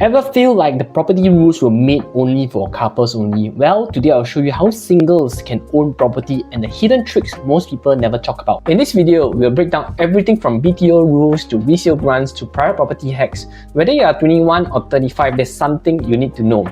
Ever feel like the property rules were made only for couples only? Well, today I'll show you how singles can own property and the hidden tricks most people never talk about. In this video, we'll break down everything from BTO rules to resale grants to private property hacks. Whether you are 21 or 35, there's something you need to know.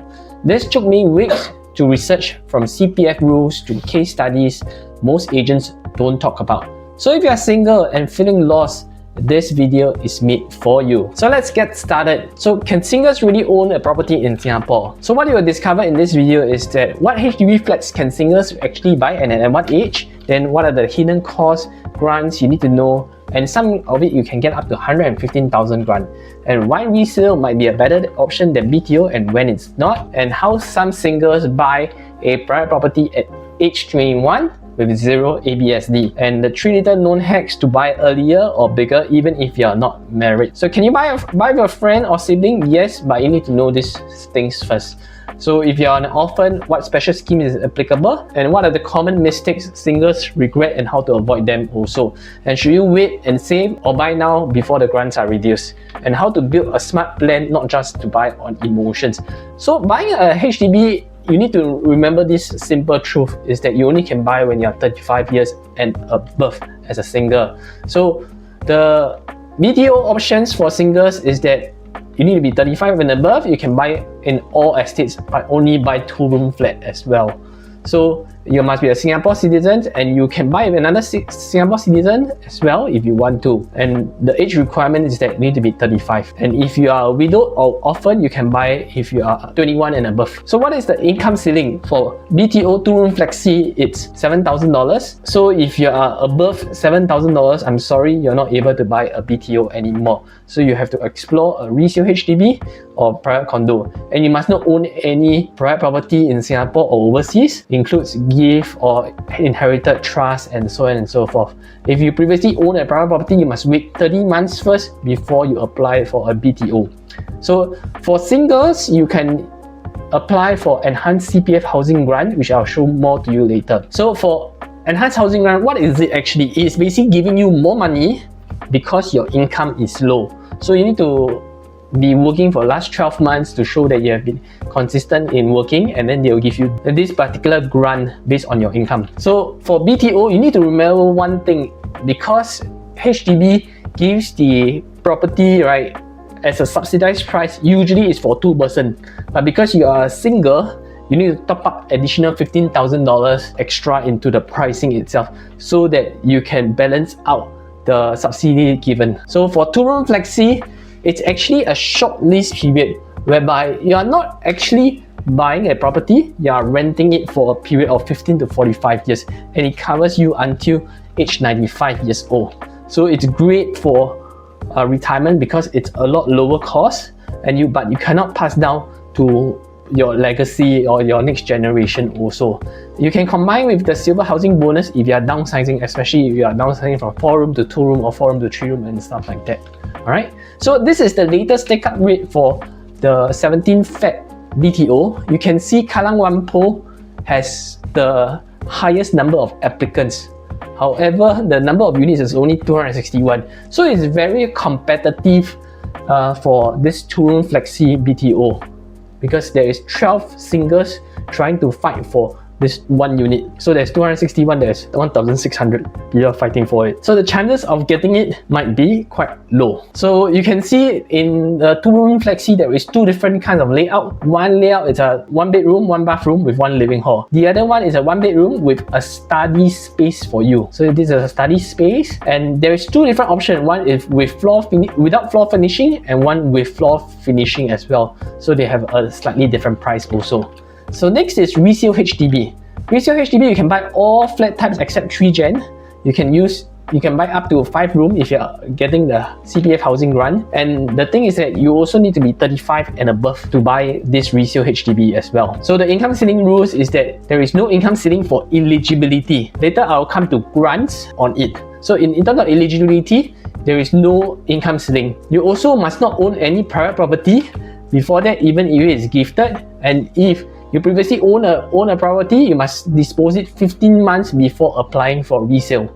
This took me weeks to research, from CPF rules to case studies most agents don't talk about. So if you are single and feeling lost, this video is made for you. So let's get started. So can singles really own a property in Singapore? So what you will discover in this video is that what HDB flats can singles actually buy and at what age, then what are the hidden costs, grants you need to know, and some of it you can get up to 115,000 grant, and why resale might be a better option than BTO and when it's not, and how some singles buy a private property at age 21 with zero ABSD, and the 3 little known hacks to buy earlier or bigger even if you are not married. So can you buy with a friend or sibling? Yes, but you need to know these things first. So if you're an orphan, what special scheme is applicable, and what are the common mistakes singles regret and how to avoid them also, and should you wait and save or buy now before the grants are reduced, and how to build a smart plan, not just to buy on emotions. So buying a HDB, you need to remember this simple truth is that you only can buy when you're 35 years and above as a single. So the BTO options for singles is that you need to be 35 and above. You can buy in all estates, but only buy 2-room flat as well. So you must be a Singapore citizen, and you can buy another Singapore citizen as well if you want to. And the age requirement is that you need to be 35. And if you are a widow or orphan, you can buy if you are 21 and above. So what is the income ceiling for BTO 2-room flexi? It's $7,000. So if you are above $7,000, I'm sorry, you're not able to buy a BTO anymore. So you have to explore a resale HDB or private condo. And you must not own any private property in Singapore or overseas, includes gift or inherited trust and so on and so forth. If you previously owned a private property, you must wait 30 months first before you apply for a BTO. So for singles, you can apply for enhanced CPF housing grant, which I'll show more to you later. So for enhanced housing grant, what is it actually? It's basically giving you more money because your income is low. So you need to be working for the last 12 months to show that you have been consistent in working, and then they'll give you this particular grant based on your income. So for BTO, you need to remember one thing, because HDB gives the property right as a subsidized price, usually it's for 2 persons, but because you are single, you need to top up additional $15,000 extra into the pricing itself so that you can balance out the subsidy given. So for 2-room flexi, it's actually a short lease period whereby you are not actually buying a property, you are renting it for a period of 15 to 45 years, and it covers you until age 95 years old. So it's great for retirement because it's a lot lower cost, and but you cannot pass down to your legacy or your next generation also. You can combine with the silver housing bonus if you are downsizing, especially if you are downsizing from 4-room to 2-room or 4-room to 3-room and stuff like that. Alright, so this is the latest take-up rate for the 17 Feb BTO. You can see Kallang Whampoa has the highest number of applicants. However, the number of units is only 261. So it's very competitive for this 2-room flexi BTO, because there is 12 singles trying to fight for this 1 unit. So there's 261, there's 1,600 people fighting for it. So the chances of getting it might be quite low. So you can see in the 2-room flexi, there is 2 different kinds of layout. One layout is a 1-bedroom, 1 bathroom with 1 living hall. The other one is a 1-bedroom with a study space for you. So this is a study space, and there is 2 different options. One is with without floor finishing, and one with floor finishing as well. So they have a slightly different price also. So next is resale HDB. Resale HDB, you can buy all flat types except 3 gen. You can buy up to 5-room if you're getting the CPF housing grant. And the thing is that you also need to be 35 and above to buy this resale HDB as well. So the income ceiling rules is that there is no income ceiling for eligibility. Later I'll come to grants on it. So in terms of eligibility, there is no income ceiling. You also must not own any private property before that, even if it is gifted. And if you previously own a property, you must dispose it 15 months before applying for resale.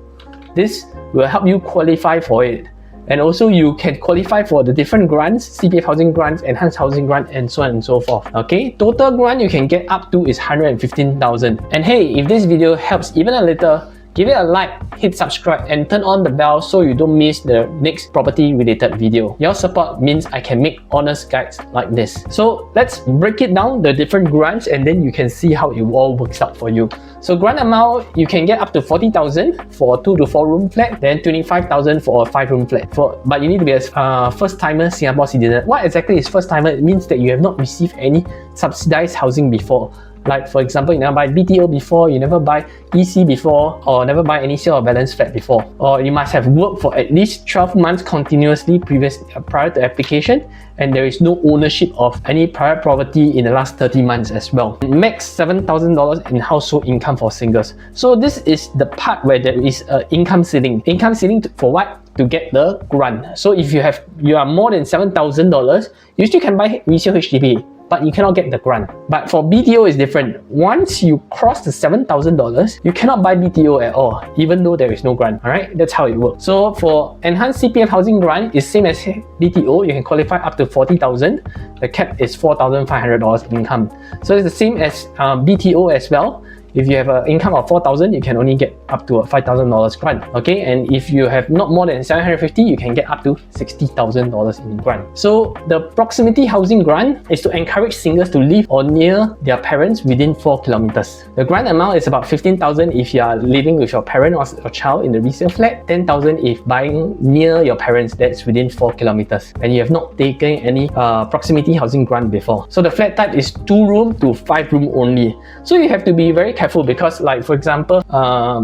This will help you qualify for it. And also you can qualify for the different grants, CPF housing grants, enhanced housing grant, and so on and so forth. Okay, total grant you can get up to is 115,000. And hey, if this video helps even a little, give it a like, hit subscribe, and turn on the bell so you don't miss the next property related video. Your support means I can make honest guides like this. So let's break it down, the different grants, and then you can see how it all works out for you. So grant amount, you can get up to 40,000 for a 2 to 4 room flat, then 25,000 for a 5 room flat. But you need to be a first timer Singapore citizen. What exactly is first timer? It means that you have not received any subsidized housing before. Like for example, you never buy BTO before, you never buy EC before, or never buy any sale or balance flat before. Or you must have worked for at least 12 months continuously prior to application, and there is no ownership of any private property in the last 30 months as well. Max $7,000 in household income for singles. So this is the part where there is an income ceiling. Income ceiling for what? To get the grant. So if you are more than $7,000, you still can buy resale HDB, but you cannot get the grant. But for BTO is different. Once you cross the $7,000, you cannot buy BTO at all, even though there is no grant. Alright, that's how it works. So for enhanced CPF housing grant, is same as BTO. You can qualify up to 40,000. The cap is $4,500 income. So it's the same as BTO as well. If you have an income of 4,000, you can only get up to a $5,000 grant. Okay, and if you have not more than 750, you can get up to $60,000 in grant. So the proximity housing grant is to encourage singles to live or near their parents within 4 kilometers. The grant amount is about 15,000 if you are living with your parent or your child in the resale flat, 10,000 if buying near your parents that's within 4 kilometers, and you have not taken any proximity housing grant before. So the flat type is 2 room to 5 room only. So you have to be very careful because, like for example,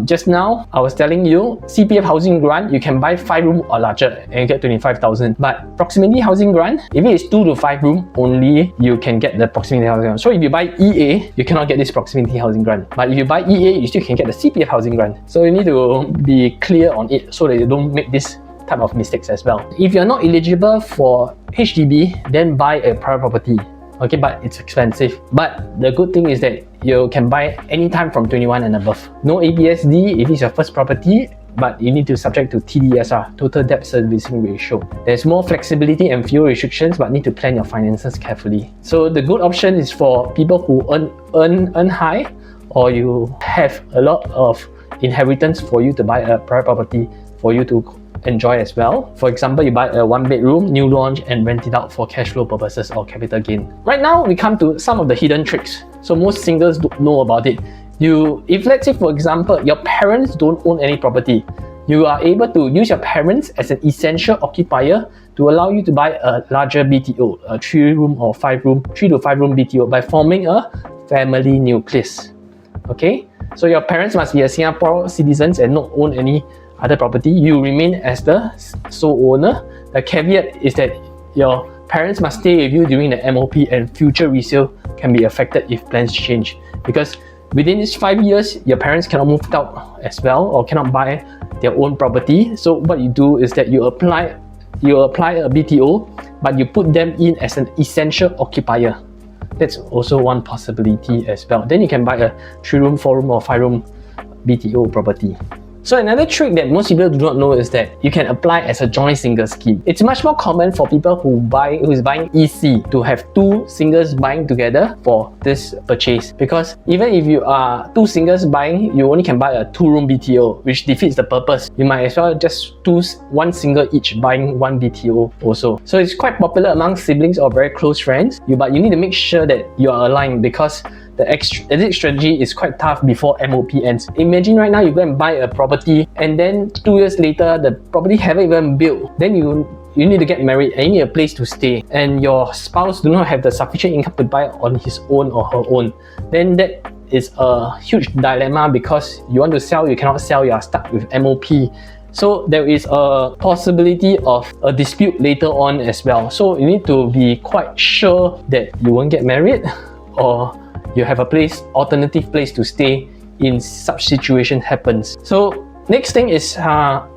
just now I was telling you CPF housing grant, you can buy 5 room or larger and you get 25,000. But proximity housing grant, if it is 2 to 5 room only, you can get the proximity housing grant. So if you buy EA, you cannot get this proximity housing grant. But if you buy EA, you still can get the CPF housing grant. So you need to be clear on it so that you don't make this type of mistakes as well. If you're not eligible for HDB, then buy a private property. Okay, but it's expensive. But the good thing is that you can buy anytime from 21 and above. No ABSD if it's your first property, but you need to subject to TDSR, Total Debt Servicing Ratio. There's more flexibility and fewer restrictions, but need to plan your finances carefully. So the good option is for people who earn high, or you have a lot of inheritance for you to buy a private property for you to enjoy as well. For example, you buy a 1-bedroom, new launch, and rent it out for cash flow purposes or capital gain. Right now, we come to some of the hidden tricks. So most singles don't know about it. If let's say for example, your parents don't own any property, you are able to use your parents as an essential occupier to allow you to buy a larger BTO, a 3 to 5 room BTO by forming a family nucleus. Okay, so your parents must be a Singapore citizens and not own any other property. You remain as the sole owner. The caveat is that your parents must stay with you during the MOP, and future resale can be affected if plans change, because within these 5 years your parents cannot move out as well or cannot buy their own property. So what you do is that you apply a BTO, but you put them in as an essential occupier. That's also one possibility as well. Then you can buy a 3-room, 4-room or 5-room BTO property. So another trick that most people do not know is that you can apply as a joint single scheme. It's much more common for people who is buying EC to have 2 singles buying together for this purchase, because even if you are 2 singles buying, you only can buy a 2-room BTO, which defeats the purpose. You might as well just choose 1 single each buying 1 BTO also. So it's quite popular among siblings or very close friends, but you need to make sure that you are aligned, because the exit strategy is quite tough before MOP ends. Imagine right now you go and buy a property and then 2 years later the property haven't even built. Then you need to get married and you need a place to stay, and your spouse do not have the sufficient income to buy on his own or her own. Then that is a huge dilemma, because you want to sell, you cannot sell, you are stuck with MOP. So there is a possibility of a dispute later on as well. So you need to be quite sure that you won't get married, or you have a alternative place to stay in such situation happens. So next thing is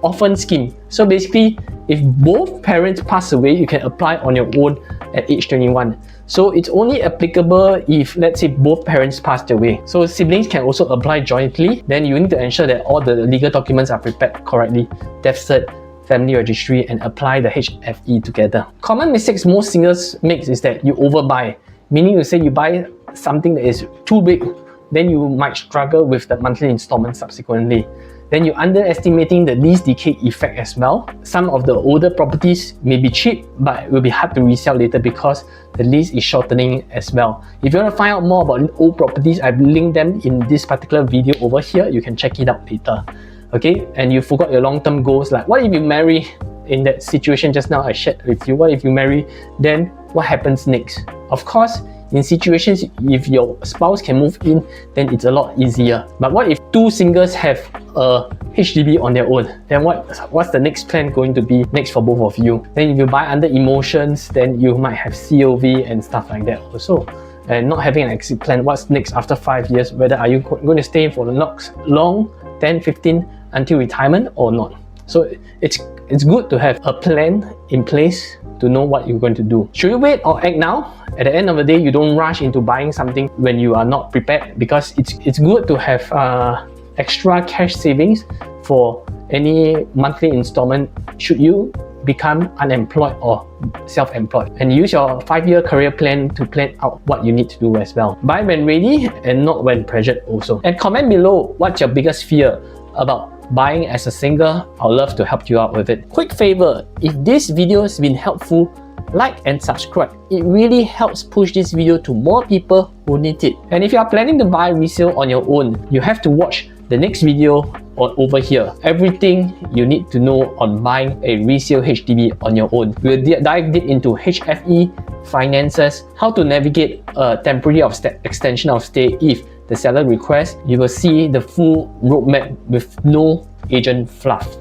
orphan scheme. So basically, if both parents pass away, you can apply on your own at age 21. So it's only applicable if, let's say, both parents passed away. So siblings can also apply jointly. Then you need to ensure that all the legal documents are prepared correctly. Death cert, family registry and apply the HFE together. Common mistakes most singles make is that you overbuy, meaning you say you buy something that is too big, then you might struggle with the monthly installment subsequently. Then you're underestimating the lease decay effect as well. Some of the older properties may be cheap, but it will be hard to resell later because the lease is shortening as well. If you want to find out more about old properties, I've linked them in this particular video over here. You can check it out later. Okay, and you forgot your long-term goals, like what if you marry? In that situation just now I shared with you, what if you marry, then what happens next? Of course, in situations if your spouse can move in, then it's a lot easier. But what if two singles have a HDB on their own? Then what's the next plan going to be next for both of you? Then if you buy under emotions, then you might have COV and stuff like that also. And not having an exit plan, what's next after 5 years? Whether are you going to stay for the next long 10, 15 until retirement or not? So it's good to have a plan in place to know what you're going to do. Should you wait or act now? At the end of the day, you don't rush into buying something when you are not prepared, because it's good to have extra cash savings for any monthly installment should you become unemployed or self-employed, and use your 5-year career plan to plan out what you need to do as well. Buy when ready and not when pressured also. And comment below what's your biggest fear about buying as a single. I'll love to help you out with it. Quick favor, if this video has been helpful, like and subscribe. It really helps push this video to more people who need it. And if you are planning to buy resale on your own, you have to watch the next video over here. Everything you need to know on buying a resale HDB on your own. We'll dive deep into HFE, finances, how to navigate a temporary extension of stay if the seller requests. You will see the full roadmap with no agent fluff.